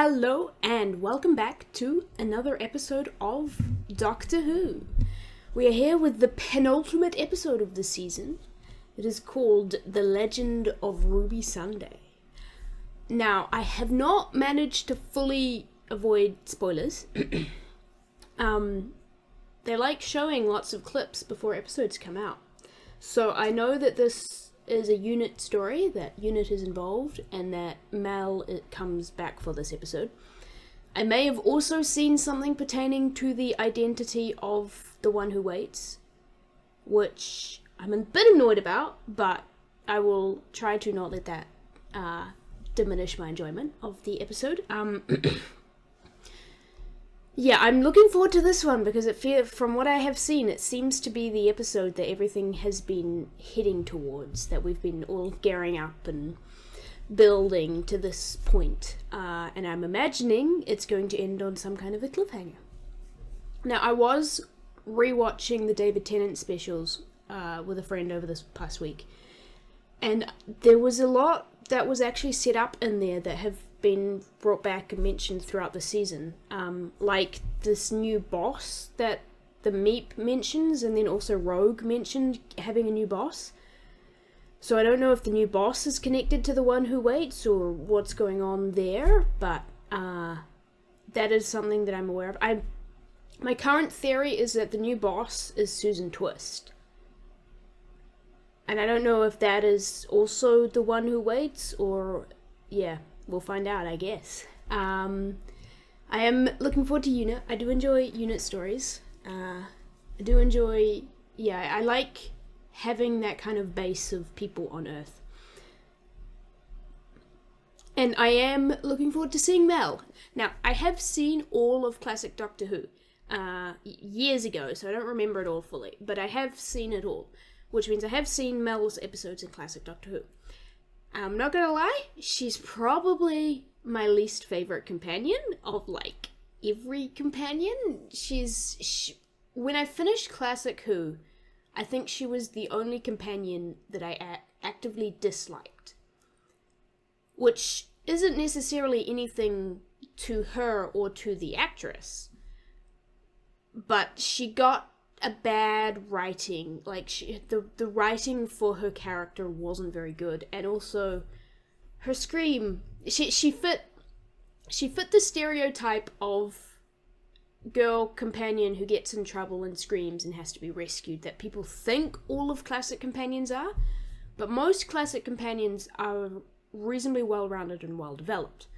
Hello and welcome back to another episode of Doctor Who. We are here with the penultimate episode of the season. It is called The Legend of Ruby Sunday. Now, I have not managed to fully avoid spoilers. They like showing lots of clips before episodes come out. So I know that this is a unit story, that unit is involved, and that Mel comes back for this episode. I may have also seen something pertaining to the identity of the one who waits, which I'm a bit annoyed about, but I will try to not let that diminish my enjoyment of the episode. Yeah, I'm looking forward to this one because from what I have seen, it seems to be the episode that everything has been heading towards, that we've been all gearing up and building to this point. And I'm imagining it's going to end on some kind of a cliffhanger. Now, I was rewatching the David Tennant specials with a friend over this past week, and there was a lot that was actually set up in there that have been brought back and mentioned throughout the season, like this new boss that the Meep mentions, and then also Rogue mentioned having a new boss. So I don't know if the new boss is connected to the one who waits or what's going on there, but that is something that I'm aware of. My current theory is that the new boss is Susan Twist, and I don't know if that is also the one who waits, or yeah, we'll find out, I guess. I am looking forward to Unit. I do enjoy Unit stories. I do enjoy, I like having that kind of base of people on Earth. And I am looking forward to seeing Mel. Now, I have seen all of classic Doctor Who years ago, so I don't remember it all fully, but I have seen it all, which means I have seen Mel's episodes in classic Doctor Who. I'm not gonna lie, she's probably my least favorite companion of, like, every companion. When I finished classic Who, I think she was the only companion that I actively disliked. Which isn't necessarily anything to her or to the actress, but she got a bad writing. Like, the writing for her character wasn't very good, and also her scream, she fit the stereotype of girl companion who gets in trouble and screams and has to be rescued that people think all of classic companions are, but most classic companions are reasonably well-rounded and well-developed.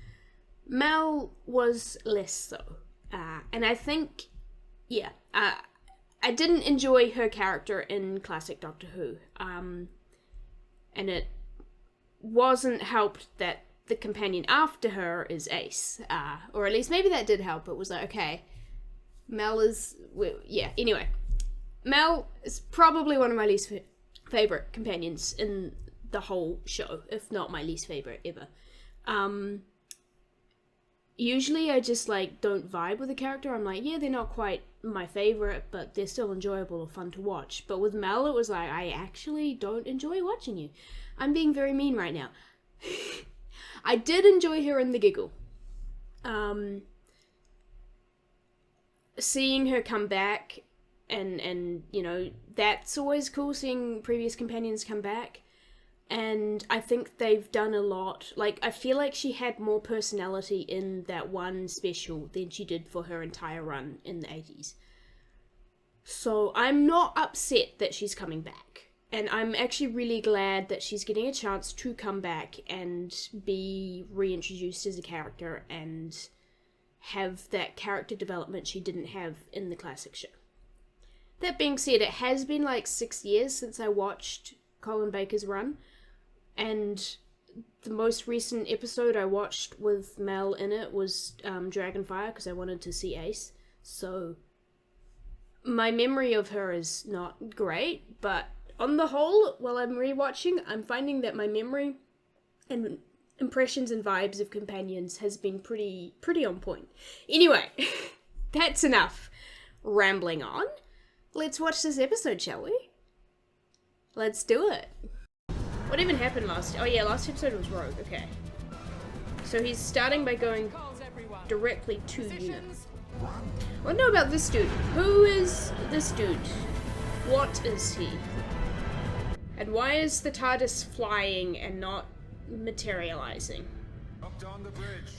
Mel was less so, and I think I didn't enjoy her character in classic Doctor Who, and it wasn't helped that the companion after her is Ace, or at least maybe that did help. It was like, okay, Mel is, anyway, Mel is probably one of my least favorite companions in the whole show, if not my least favorite ever. Usually I just, like, don't vibe with a character. I'm like, yeah, they're not quite my favorite, but they're still enjoyable or fun to watch. But with Mel, it was like, I actually don't enjoy watching you. I'm being very mean right now. I did enjoy her in The Giggle. Seeing her come back, and you know, that's always cool, seeing previous companions come back. And I think they've done a lot. Like, I feel like she had more personality in that one special than she did for her entire run in the 80s. So I'm not upset that she's coming back. And I'm actually really glad that she's getting a chance to come back and be reintroduced as a character and have that character development she didn't have in the classic show. That being said, it has been like 6 years since I watched Colin Baker's run. And the most recent episode I watched with Mel in it was Dragonfire, because I wanted to see Ace. So my memory of her is not great, but on the whole, while I'm rewatching, I'm finding that my memory and impressions and vibes of companions has been pretty on point. Anyway, that's enough rambling on. Let's watch this episode, shall we? Let's do it. What even happened last episode was Rogue, okay. So he's starting by going, directly to you. What know about this dude? Who is this dude? What is he? And why is the TARDIS flying and not materializing?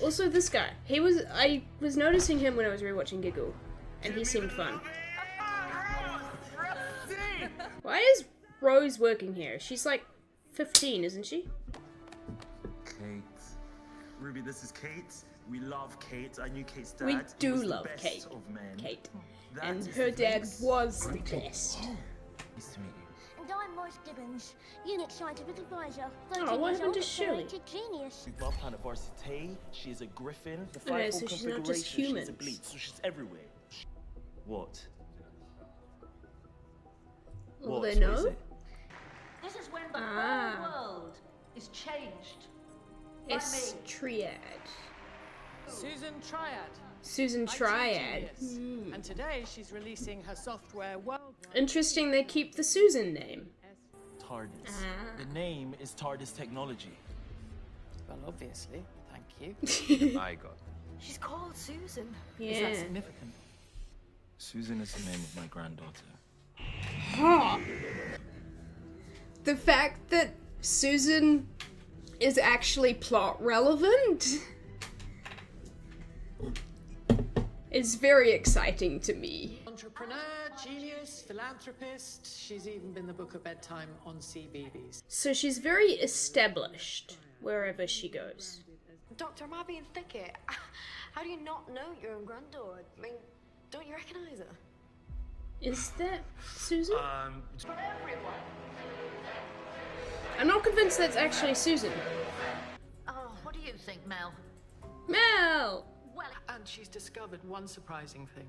Also, this guy. I was noticing him when I was rewatching Giggle, and he seemed fun. Why is Rose working here? She's like 15, isn't she? Kate. Ruby, this is Kate. We love Kate. I knew Kate's dad. We do was love the best Kate. of men. Kate. That And is her the dad next was the great best. Nice to meet you. And I'm Royce Gibbons, unit scientific advisor. Oh, what happened to Shirley? Genius. We love Planet Varsity. She is a griffin. The Okay, five-fold so she's not just configuration. She's humans. a bleed, so she's everywhere. What? Will What? they What know? is it? This is when the Ah. whole world is changed. S Triad. Susan Triad. Susan IT Triad. genius. And today she's releasing her software worldwide. Interesting they keep the Susan name. TARDIS. Ah. The name is TARDIS technology. Well, obviously. Thank you. I got. She's called Susan. Is that Yeah. significant? Susan is the name of my granddaughter. Huh. The fact that Susan is actually plot relevant is very exciting to me. Entrepreneur, genius, philanthropist. She's even been the book of bedtime on CBeebies. So she's very established wherever she goes. Doctor, am I being thick here? How do you not know your own granddaughter? I mean, don't you recognise her? Is that Susan? For everyone. I'm not convinced that's actually Susan. Oh, what do you think, Mel? Mel! Well, And she's discovered one surprising thing.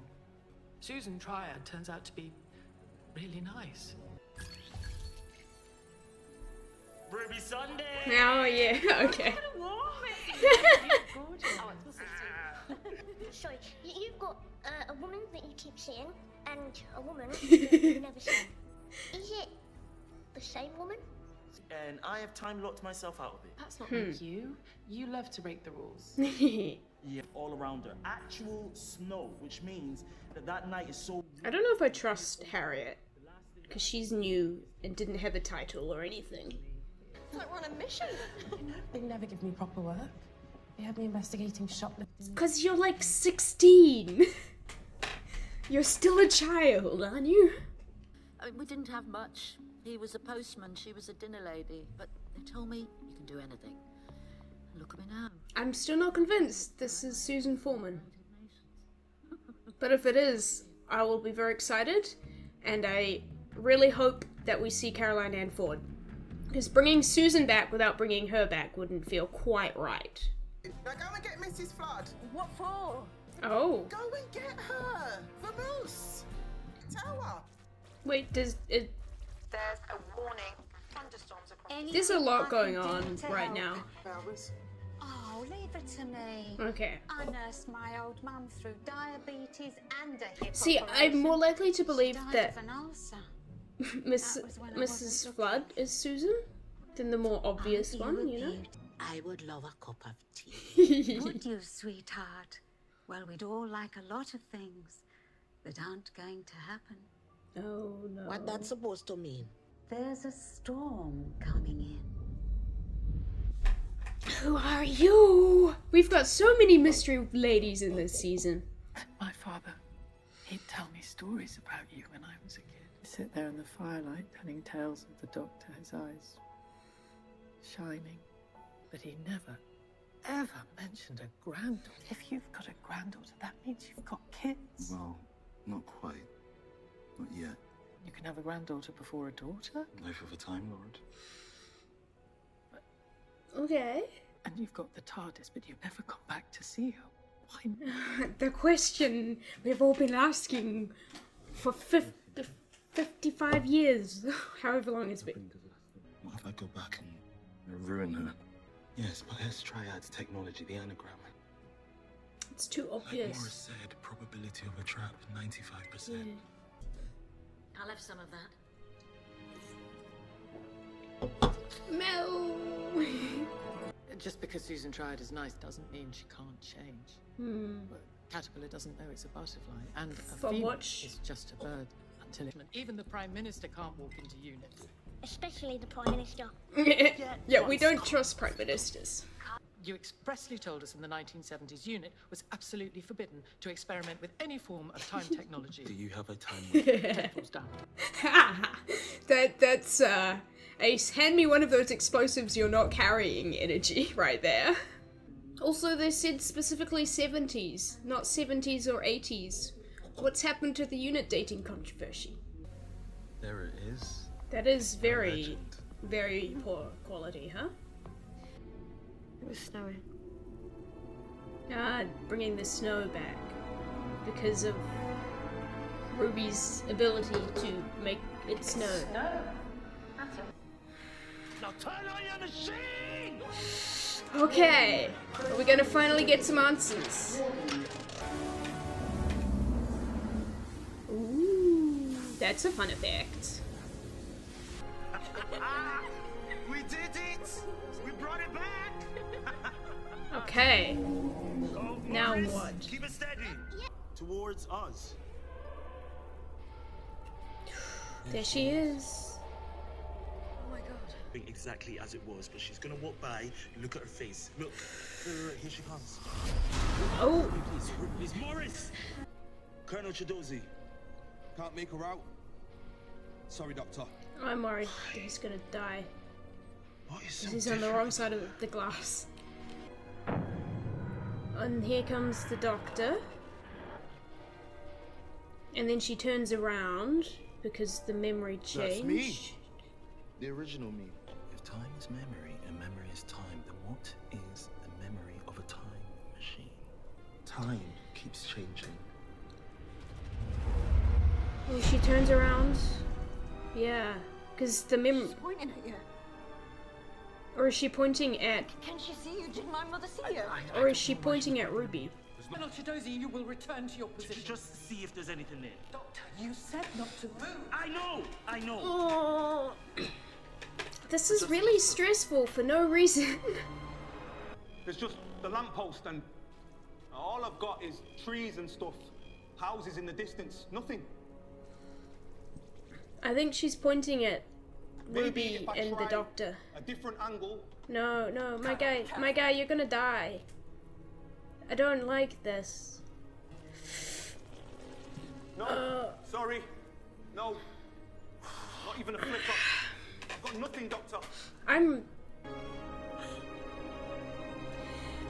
Susan Triad turns out to be really nice. Ruby Sunday! Oh, yeah, okay. Sorry, you've got a woman that you keep seeing and a woman that you've never seen. Is it the same woman? And I have time locked myself out of it. That's not like you. You love to break the rules. Yeah, all around her. Actual snow, which means that night is so... I don't know if I trust Harriet, because she's new and didn't have a title or anything. It's like we're on a mission. They never give me proper work. They had me investigating shoplifting. Because you're like 16. You're still a child, aren't you? I mean, we didn't have much. He was a postman, she was a dinner lady. But they told me you can do anything. Look at me now. I'm still not convinced this is Susan Foreman. But if it is, I will be very excited. And I really hope that we see Caroline Ann Ford. Because bringing Susan back without bringing her back wouldn't feel quite right. Now go and get Mrs. Flood. What for? Oh. Go and get her. For Moose. Tell her. Wait, does it... There's a warning. Thunderstorms across. There's a lot going on right now. Oh, leave it to me. Okay. I nursed my old mum through diabetes and a hip See, operation. I'm more likely to believe She died that of an ulcer. Miss That was when I Mrs. wasn't Flood is Susan than the more obvious one, you know? I would love a cup of tea. Would you, sweetheart? Well, we'd all like a lot of things that aren't going to happen. Oh no. What that's supposed to mean? There's a storm coming in. Who are you? We've got so many mystery ladies in this season. My father, he'd tell me stories about you when I was a kid. He'd sit there in the firelight telling tales of the doctor, his eyes shining. But he never, ever mentioned a granddaughter. If you've got a granddaughter, that means you've got kids. Well, not quite. Not yet. You can have a granddaughter before a daughter. Life of a Time Lord. Okay. And you've got the TARDIS, but you've never gone back to see her. Why not? The question we've all been asking for 55 years, however long it's been. What if I go back and ruin her? Yes, but S Triad's technology, the anagram. It's too Like obvious. Morris said, probability of a trap, 95%. I'll have some of that. Mel! Just because Susan Triad is nice doesn't mean she can't change. But caterpillar doesn't know it's a butterfly, and a For female what? is just a bird until it. Even the Prime Minister can't walk into unit. Especially the Prime Minister. Yeah, we don't trust prime ministers. You expressly told us in the 1970s unit was absolutely forbidden to experiment with any form of time technology. Do you have a time? Temples down. That's Ace, hand me one of those explosives you're not carrying energy right there. Also, they said specifically 70s, not 70s or 80s. What's happened to the unit dating controversy? There it is. That is very, Legend. very poor quality, huh? It was snowing. Ah, bringing the snow back because of Ruby's ability to make it snow. Now turn on your machine! Okay, are we gonna finally get some answers? Ooh, that's a fun effect. We did it! We brought it back! Okay, Go, now Morris. what? Keep it steady. Towards us. There she is. Oh my god. Exactly as it was, but she's gonna walk by, look at her face. Look, look, here she comes. Oh, Please, Morris! Colonel Chidozi. Can't make her out. Sorry, Doctor. I'm worried he's gonna die. What is so He's on the wrong side of the glass. And here comes the doctor. And then she turns around because the memory changed. That's me. The original me. If time is memory and memory is time, then what is the memory of a time machine? Time keeps changing. Oh, she turns around. Yeah, because the She's pointing at you. Or is she pointing at... Can she see you? Did my mother see you? Or is she pointing at Ruby? Colonel Chidozi, you will return to your position. Just see if there's anything there. Doctor, you said not to move. I know! Oh, this is really stressful for no reason. There's just the lamppost, and all I've got is trees and stuff. Houses in the distance. Nothing. I think she's pointing at Maybe Ruby if I and the try doctor. a different angle. No, my guy, you're gonna die. I don't like this. No, sorry. No. Not even a flicker. I've got nothing, Doctor.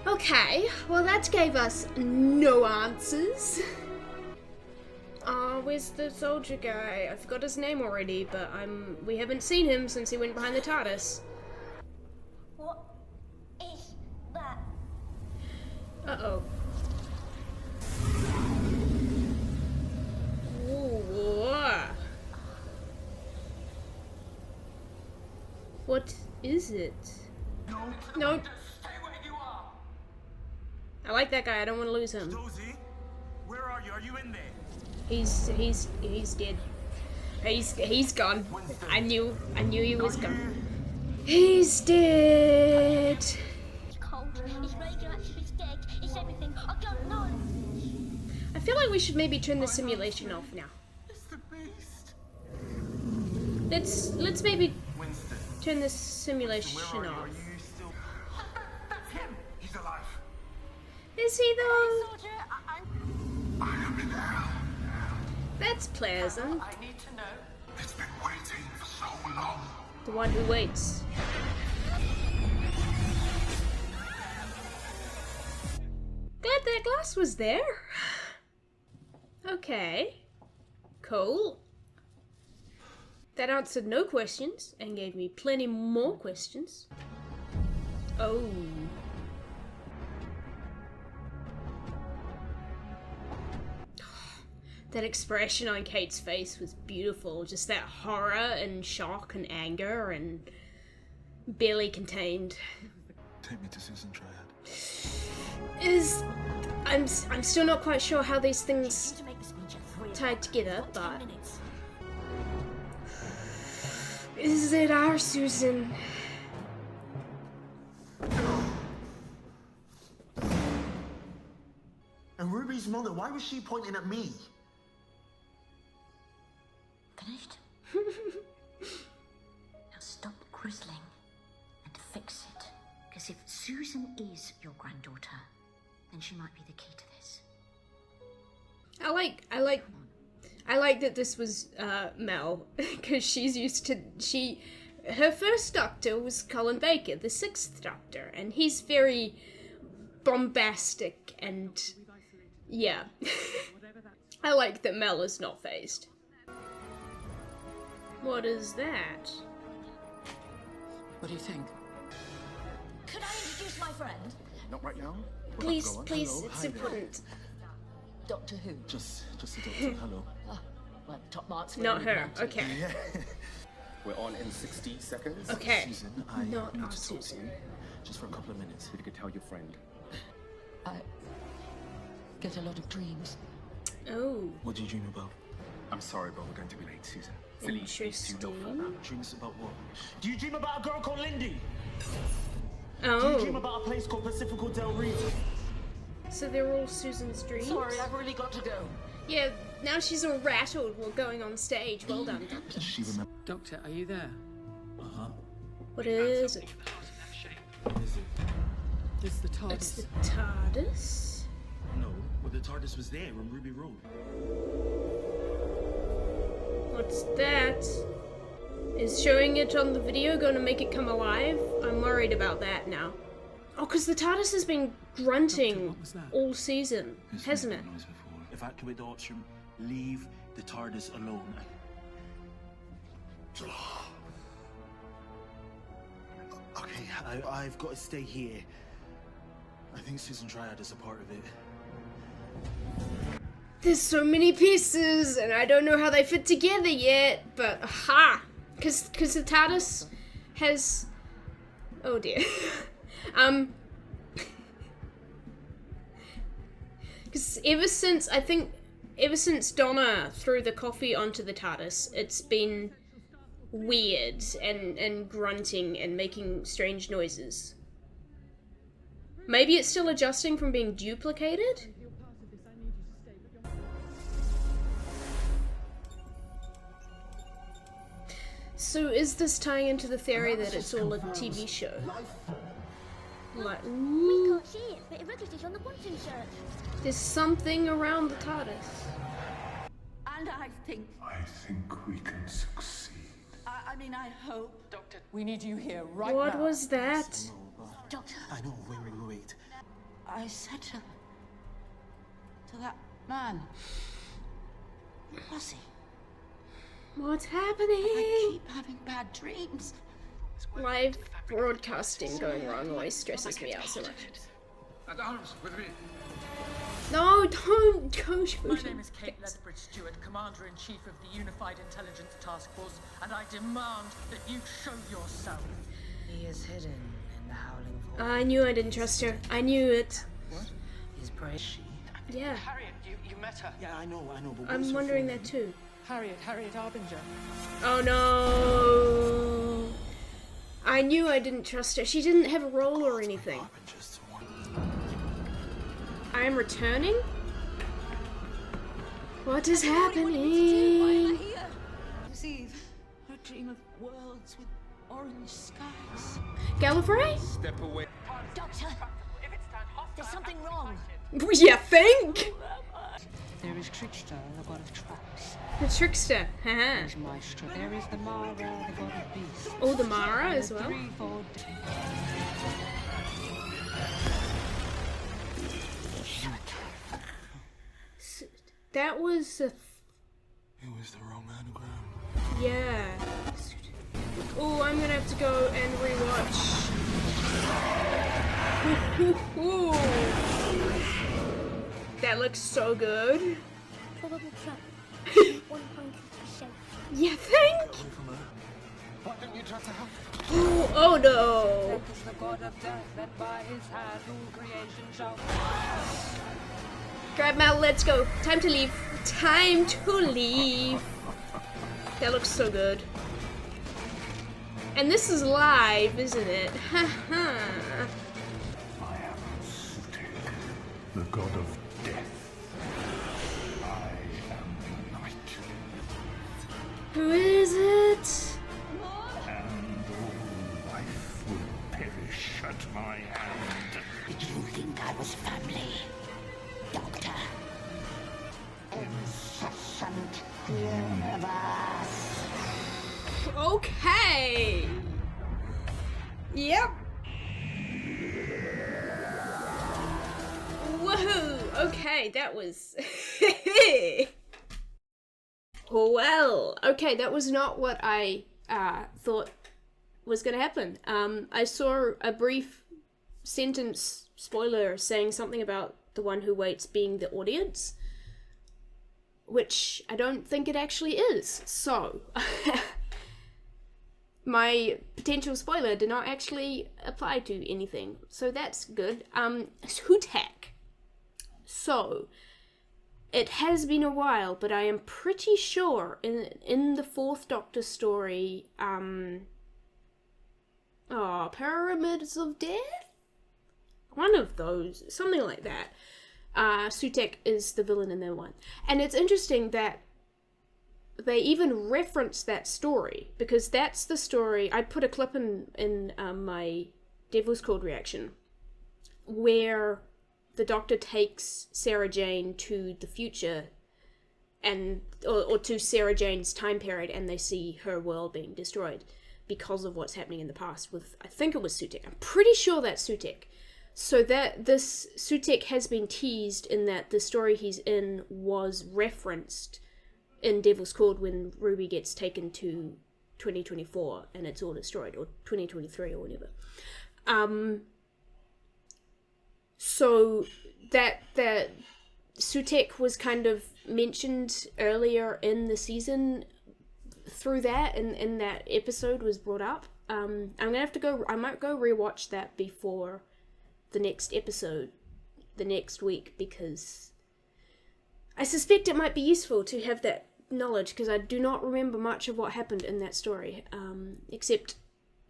Okay, well that gave us no answers. Where's the soldier guy? I forgot his name already, but we haven't seen him since he went behind the TARDIS. What is that? Uh-oh. Ooh. What is it? No. Stay where you are! I like that guy, I don't want to lose him. Dozy, where are you? Are you in there? He's dead. He's gone. I knew he was gone. He's dead. It's cold. It's radioactive. It's dead. It's everything. I don't know. I feel like we should maybe turn the simulation off now. It's the beast. Let's maybe Winston, turn the simulation where are you? Are off. you still... That's him! He's alive. Is he though? Soldier, I am in hell. That's pleasant. I need to know. It's been waiting for so long. The one who waits. Glad that glass was there. Okay. Cool. That answered no questions and gave me plenty more questions. Oh. That expression on Kate's face was beautiful. Just that horror and shock and anger and barely contained. Take me to Susan Triad. I'm still not quite sure how these things To make the speech at 3 tied together, but 10 minutes. is it our Susan? And Ruby's mother, why was she pointing at me? Finished? Now stop grizzling and fix it. Because if Susan is your granddaughter, then she might be the key to this. I like that this was Mel, because she's used to her first Doctor was Colin Baker, the 6th Doctor, and he's very bombastic and yeah. I like that Mel is not phased. What is that? What do you think? Could I introduce my friend? Not right now. Please, Go on. please, Hello. it's Hi there. important. Doctor Who? Just the doctor. Hello. Well, top marks. For Not anyone her. wanting. Okay. We're on in 60 seconds. Okay. Susan, I Not need our to talk to you Susan. just for a couple of minutes. If you could tell your friend. I get a lot of dreams. Oh, What do you dream about? I'm sorry, but we're going to be late, Susan. interesting. Dreams about what? Do you dream about a girl called Lindy? Do you dream Oh, about a place called Pacifico del Rio? so they're all Susan's dreams? Sorry, I've really got to go. Yeah, now she's all rattled while going on stage. Well done, Doctor. Does she remember? Doctor, are you there? Uh-huh. What is it? What is it? It's the TARDIS. It's the TARDIS? No, well the TARDIS was there on Ruby Road. What's that? Is showing it on the video going to make it come alive? I'm worried about that now. Oh, because the TARDIS has been grunting what was that? all season, It's hasn't made it? that noise before. Evacuate the ops room. Leave the TARDIS alone. Okay, I've got to stay here. I think Susan Triad is a part of it. There's so many pieces, and I don't know how they fit together yet, but aha! Because the TARDIS has... Oh dear. Because ever since Donna threw the coffee onto the TARDIS, it's been weird and grunting and making strange noises. Maybe it's still adjusting from being duplicated? So is this tying into the theory that it's all a TV show? Like, We ooh, can't see it, but it registers on the quantum search. there's something around the TARDIS. And I think, we can succeed. I mean, I hope. Doctor, we need you here right What now. was that? Doctor, I know, wait. I said to that man, was he? What's I happening? keep having bad dreams. Live broadcasting going wrong always stresses me out so much. At arms with me. No, don't go shoot My him. name is Kate Lethbridge Stewart, Commander-in-Chief of the Unified Intelligence Task Force, and I demand that you show yourself. He is hidden in the Howling Forest. I knew I didn't trust her. I knew it. What? His prey. Yeah. Harriet, you met her. Yeah, I know, but I'm wondering that too. Harriet Harbinger. Oh no. I knew I didn't trust her. She didn't have a role or anything. I am returning? What is happening? See, I dream of worlds with orange skies. Gallifrey? Step away. Doctor, there's something wrong. You think? There is Trickster, the god of traps. The trickster. Haha. There's Maestro. There is the Mara, the god of beasts. Oh, the Mara And as the well. threefold- That was a... It was the wrong anagram. Yeah. Oh, I'm gonna have to go and rewatch. That looks so good. Probable trap. 100%. You think? Why don't you try to help? Oh no. Death is the god of death, that by his hand all creation shall. Grab Mal, let's go. Time to leave. Time to leave. That looks so good. And this is live, isn't it? Haha. I have suited the god of death. I am the night. Who is it? And all life will perish at my hand. Did you think I was family, Doctor? Incessant universe. Okay. Yep. Woohoo! Okay, that was... Well, okay, that was not what I thought was going to happen. I saw a brief sentence spoiler saying something about the one who waits being the audience, which I don't think it actually is. So, my potential spoiler did not actually apply to anything, so that's good. Sutek. So, it has been a while, but I am pretty sure in the Fourth Doctor story, Pyramids of Death? One of those, something like that. Sutek is the villain in that one. And it's interesting that they even reference that story, because that's the story. I put a clip in my Devil's Called reaction where the Doctor takes Sarah Jane to the future or to Sarah Jane's time period, and they see her world being destroyed because of what's happening in the past with, I think it was Sutek. I'm pretty sure that's Sutek. So that this Sutek has been teased in that the story he's in was referenced in Devil's Called when Ruby gets taken to 2024 and it's all destroyed, or 2023 or whatever. So that Sutek was kind of mentioned earlier in the season through that, in that episode was brought up. I'm gonna have to go. I might go rewatch that before the next episode, the next week, because I suspect it might be useful to have that knowledge, because I do not remember much of what happened in that story, except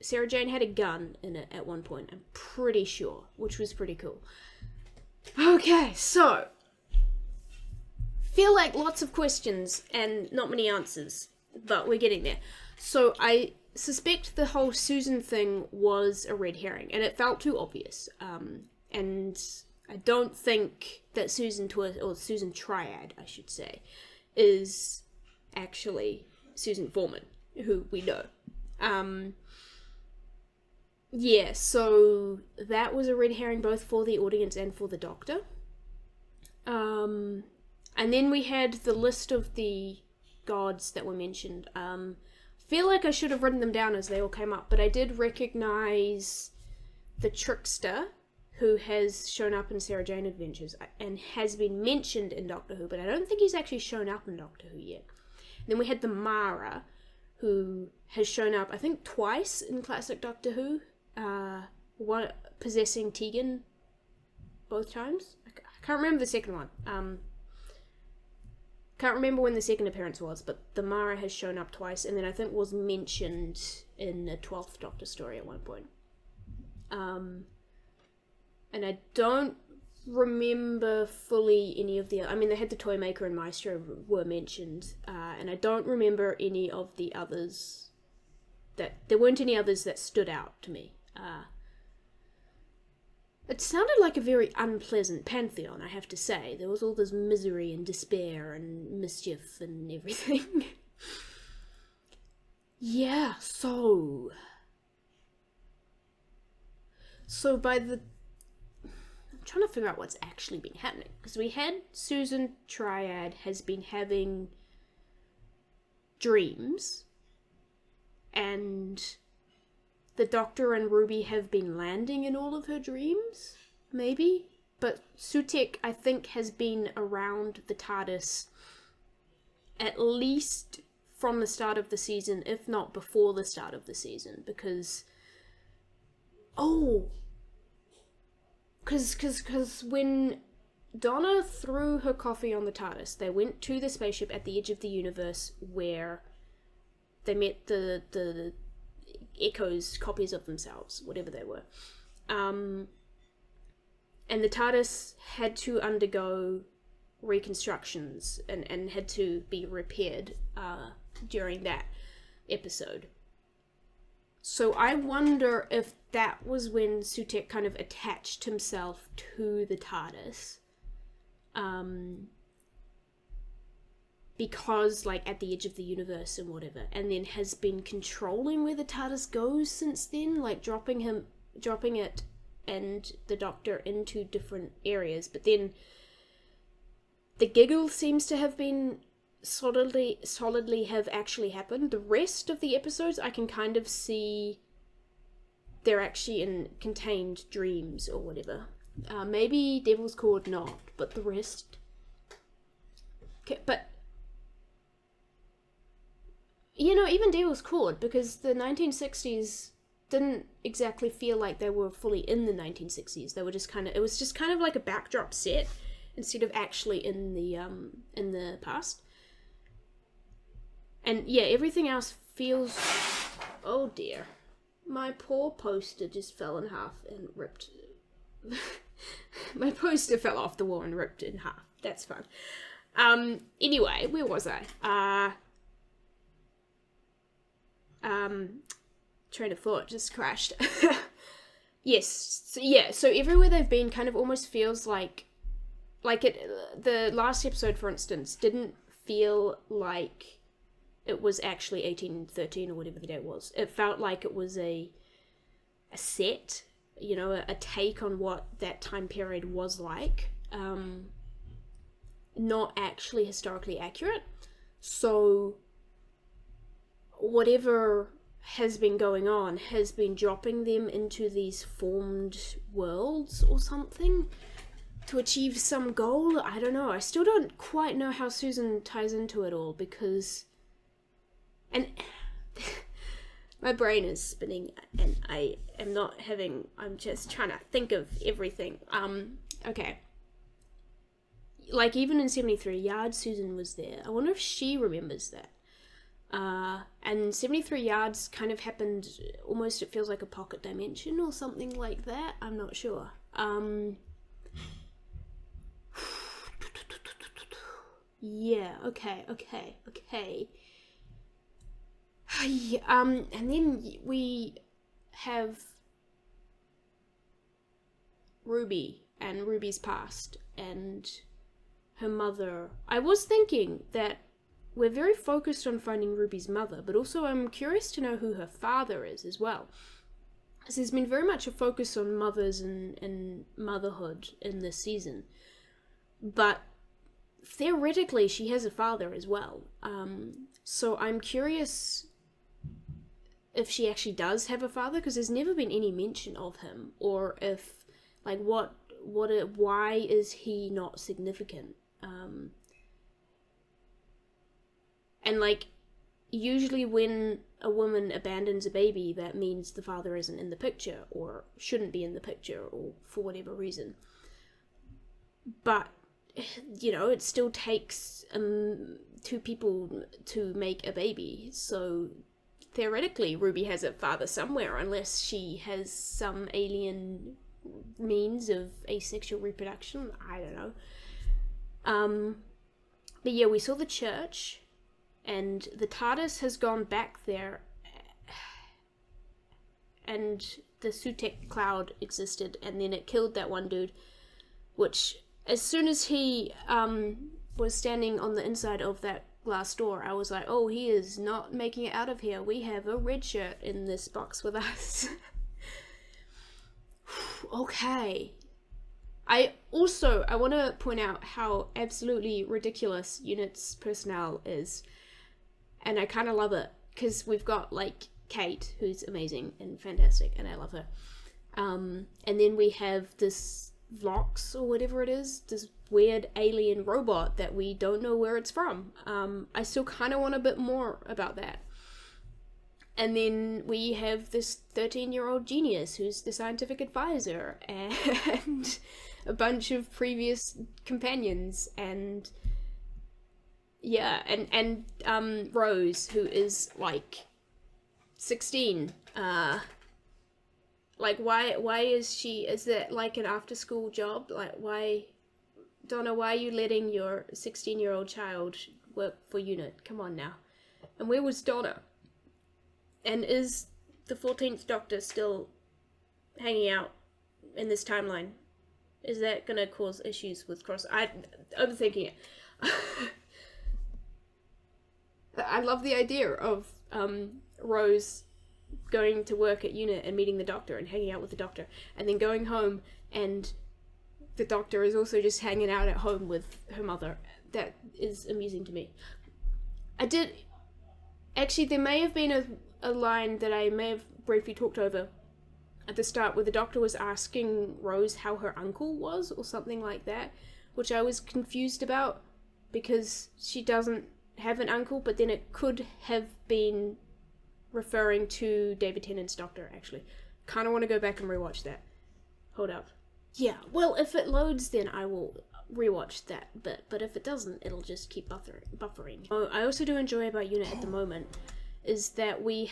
Sarah Jane had a gun in it at one point, I'm pretty sure, which was pretty cool. Okay, so feel like lots of questions and not many answers, but we're getting there. So I suspect the whole Susan thing was a red herring, and it felt too obvious. And I don't think that Susan Triad, I should say, is actually Susan Foreman, who we know. Yeah, so that was a red herring both for the audience and for the Doctor. And then we had the list of the gods that were mentioned. Feel like I should have written them down as they all came up, but I did recognize the Trickster, who has shown up in Sarah Jane Adventures and has been mentioned in Doctor Who, but I don't think he's actually shown up in Doctor Who yet. And then we had the Mara, who has shown up, I think, twice in classic Doctor Who. One possessing Tegan both times. I can't remember the second one. Can't remember when the second appearance was, but the Mara has shown up twice, and then I think was mentioned in a 12th Doctor story at one point. And I don't remember fully any of the... I mean, they had the Toymaker and Maestro were mentioned, and I don't remember any of the others there weren't any others that stood out to me. It sounded like a very unpleasant pantheon, I have to say. There was all this misery and despair and mischief and everything. Yeah, so by the... I'm trying to figure out what's actually been happening. Because we had Susan Triad has been having dreams, and the Doctor and Ruby have been landing in all of her dreams, maybe? But Sutek, I think, has been around the TARDIS at least from the start of the season, if not before the start of the season, because... Because when Donna threw her coffee on the TARDIS, they went to the spaceship at the edge of the universe where they met the Echoes, copies of themselves, whatever they were. And and the TARDIS had to undergo reconstructions and had to be repaired during that episode. So I wonder if that was when Sutekh kind of attached himself to the TARDIS. Because, like, at the edge of the universe and whatever, and then has been controlling where the TARDIS goes since then, like dropping it and the Doctor into different areas. But then the giggle seems to have been solidly have actually happened. The rest of the episodes I can kind of see they're actually in contained dreams or whatever. Maybe Devil's Cord not, but the rest. Okay, but you know, even Devil's Cord, because the 1960s didn't exactly feel like they were fully in the 1960s. They were just kind of, it was just kind of like a backdrop set instead of actually in the past. And yeah, everything else feels, oh dear, my poor poster just fell in half and ripped. My poster fell off the wall and ripped in half. That's fun. Anyway, where was I? Train of thought just crashed. Yes, so, yeah, so everywhere they've been kind of almost feels like the last episode, for instance, didn't feel like it was actually 1813 or whatever the date was. It felt like it was a set, you know, a take on what that time period was like. Not actually historically accurate. So whatever has been going on has been dropping them into these formed worlds or something to achieve some goal. I don't know. I still don't quite know how Susan ties into it all, because and my brain is spinning and I am not having, I'm just trying to think of everything. Okay. Like, even in 73 Yards, Susan was there. I wonder if she remembers that. And 73 Yards kind of happened, almost it feels like a pocket dimension or something like that. I'm not sure. Yeah, okay. And then we have Ruby and Ruby's past and her mother. I was thinking that we're very focused on finding Ruby's mother, but also I'm curious to know who her father is as well. Because there's been very much a focus on mothers and motherhood in this season. But theoretically, she has a father as well. So I'm curious if she actually does have a father, because there's never been any mention of him, or if, like, why is he not significant? And, like, usually when a woman abandons a baby, that means the father isn't in the picture, or shouldn't be in the picture, or for whatever reason. But, you know, it still takes two people to make a baby, so theoretically Ruby has a father somewhere, unless she has some alien means of asexual reproduction. I don't know. But yeah, we saw the church, and the TARDIS has gone back there, and the Sutekh cloud existed, and then it killed that one dude, which, as soon as he was standing on the inside of that glass door, I was like, oh, he is not making it out of here. We have a red shirt in this box with us. Okay. I want to point out how absolutely ridiculous Unit's personnel is. And I kind of love it, because we've got, like, Kate, who's amazing and fantastic, and I love her. And then we have this Vox, or whatever it is, this weird alien robot that we don't know where it's from. I still kind of want a bit more about that. And then we have this 13-year-old genius who's the scientific advisor, and a bunch of previous companions, and yeah, and Rose, who is like 16, Like, why is that like an after school job? Like, why, Donna, why are you letting your 16-year-old child work for UNIT? Come on now. And where was Donna? And is the 14th Doctor still hanging out in this timeline? Is that gonna cause issues with I'm overthinking it. I love the idea of Rose going to work at UNIT and meeting the Doctor and hanging out with the Doctor, and then going home and the Doctor is also just hanging out at home with her mother. That is amusing to me. Actually, there may have been a line that I may have briefly talked over at the start where the Doctor was asking Rose how her uncle was or something like that, which I was confused about because she doesn't have an uncle, but then it could have been referring to David Tennant's Doctor, actually. Kind of want to go back and rewatch that. Hold up. Yeah, well, if it loads, then I will rewatch that bit, but if it doesn't, it'll just keep buffering. Oh, I also do enjoy about UNIT at the moment is that we're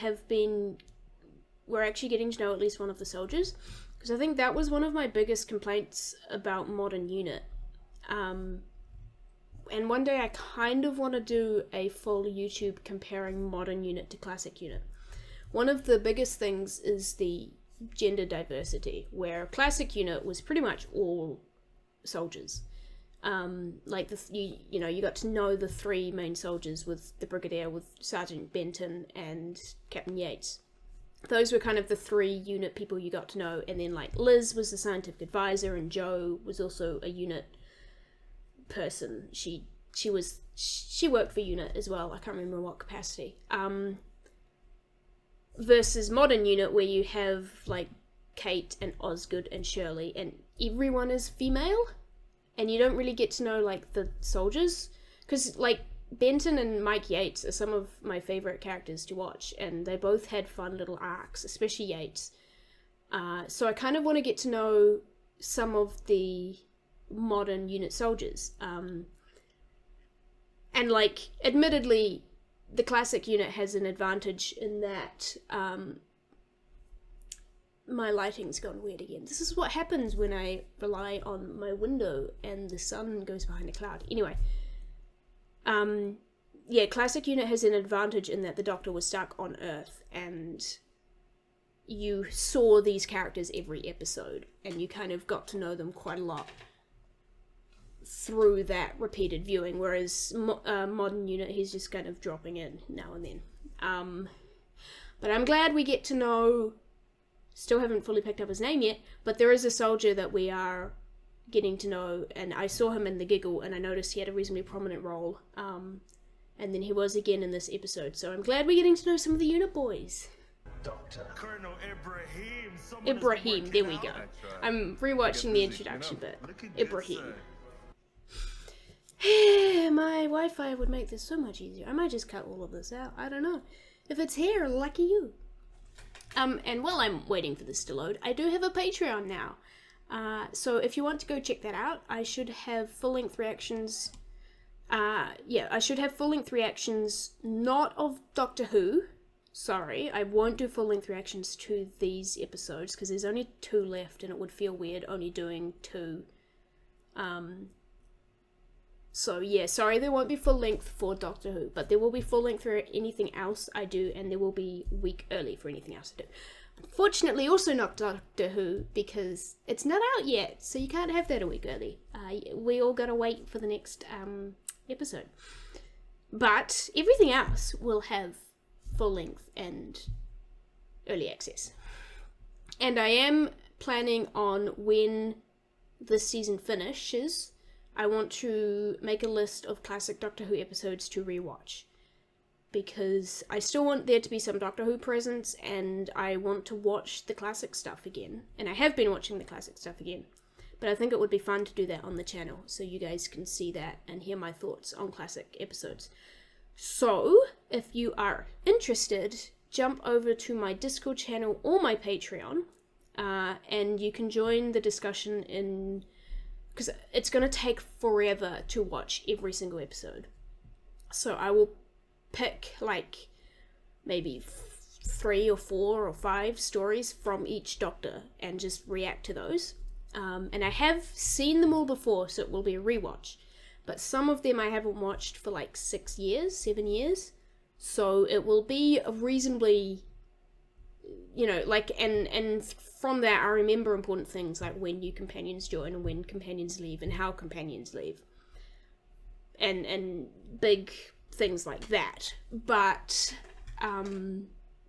actually getting to know at least one of the soldiers, because I think that was one of my biggest complaints about modern UNIT. And one day I kind of want to do a full YouTube comparing modern UNIT to classic UNIT. One of the biggest things is the gender diversity, where classic UNIT was pretty much all soldiers. Like you got to know the three main soldiers, with the Brigadier, with Sergeant Benton and Captain Yates. Those were kind of the three UNIT people you got to know, and then like Liz was the scientific advisor, and Jo was also a UNIT person. She worked for UNIT as well. I can't remember what capacity. Versus modern UNIT, where you have like Kate and Osgood and Shirley, and everyone is female, and you don't really get to know like the soldiers, because like Benton and Mike Yates are some of my favorite characters to watch, and they both had fun little arcs, especially Yates. So I kind of want to get to know some of the modern UNIT soldiers. And like, admittedly, the classic UNIT has an advantage in that my lighting's gone weird again. This is what happens when I rely on my window and the sun goes behind a cloud. Anyway, yeah, classic UNIT has an advantage in that the Doctor was stuck on Earth and you saw these characters every episode and you kind of got to know them quite a lot through that repeated viewing, whereas modern UNIT, he's just kind of dropping in now and then. But I'm glad we get to know, still haven't fully picked up his name yet, but there is a soldier that we are getting to know, and I saw him in The Giggle and I noticed he had a reasonably prominent role, and then he was again in this episode, so I'm glad we're getting to know some of the UNIT boys. Doctor. Colonel Ibrahim, there we go. I'm rewatching the introduction bit. Ibrahim. My Wi-Fi would make this so much easier. I might just cut all of this out. I don't know. If it's here, lucky you. And while I'm waiting for this to load, I do have a Patreon now. So if you want to go check that out, I should have full-length reactions. I should have full-length reactions, not of Doctor Who. Sorry, I won't do full-length reactions to these episodes, because there's only 2 left, and it would feel weird only doing 2. So yeah, sorry, there won't be full length for Doctor Who, but there will be full length for anything else I do, and there will be a week early for anything else I do. Unfortunately, also not Doctor Who, because it's not out yet, so you can't have that a week early. We all gotta wait for the next episode. But everything else will have full length and early access. And I am planning on, when this season finishes, I want to make a list of classic Doctor Who episodes to rewatch, because I still want there to be some Doctor Who presence, and I want to watch the classic stuff again, and I have been watching the classic stuff again, but I think it would be fun to do that on the channel, so you guys can see that and hear my thoughts on classic episodes. So, if you are interested, jump over to my Discord channel or my Patreon, and you can join the discussion in... because it's going to take forever to watch every single episode. So I will pick like maybe 3 or 4 or 5 stories from each Doctor and just react to those. And I have seen them all before, so it will be a rewatch. But some of them I haven't watched for like 6 years, 7 years. So it will be a reasonably, you know, like, and from that I remember important things like when new companions join and when companions leave and how companions leave. And big things like that. But,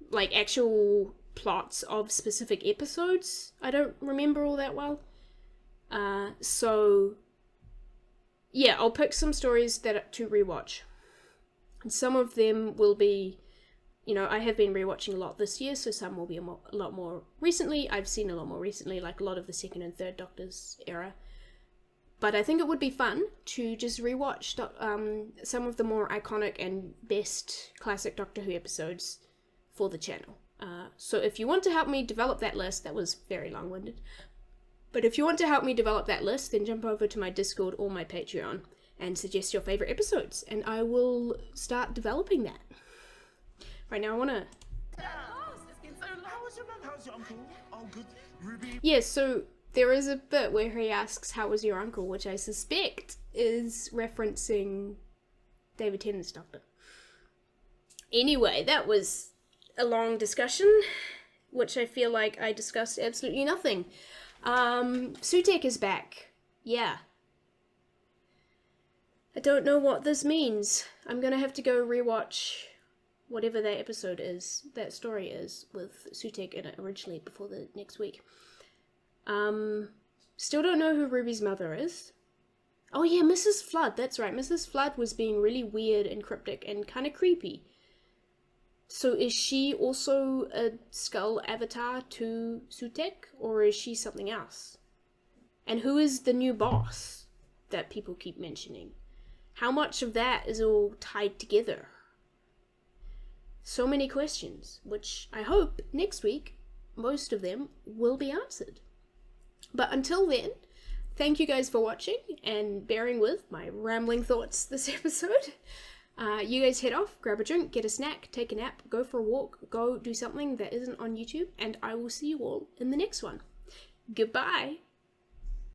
like actual plots of specific episodes, I don't remember all that well. So yeah, I'll pick some stories to rewatch. And some of them will be, you know, I have been rewatching a lot this year, so some will be a lot more recently. I've seen a lot more recently, like a lot of the second and third Doctor's era. But I think it would be fun to just rewatch some of the more iconic and best classic Doctor Who episodes for the channel. So if you want to help me develop that list, that was very long-winded, but if you want to help me develop that list, then jump over to my Discord or my Patreon and suggest your favourite episodes, and I will start developing that. Right now I want to... How's your uncle? Oh, good. Ruby? Yeah, so there is a bit where he asks, how was your uncle, which I suspect is referencing David Tennant's Doctor. Anyway, that was a long discussion, which I feel like I discussed absolutely nothing. Sutek is back. Yeah. I don't know what this means. I'm gonna have to go rewatch whatever that episode is, that story is, with Sutek in it originally before the next week. Still don't know who Ruby's mother is. Oh yeah, Mrs. Flood, that's right. Mrs. Flood was being really weird and cryptic and kind of creepy. So is she also a skull avatar to Sutek, or is she something else? And who is the new boss that people keep mentioning? How much of that is all tied together? So many questions, which I hope next week, most of them will be answered. But until then, thank you guys for watching and bearing with my rambling thoughts this episode. You guys head off, grab a drink, get a snack, take a nap, go for a walk, go do something that isn't on YouTube, and I will see you all in the next one. Goodbye!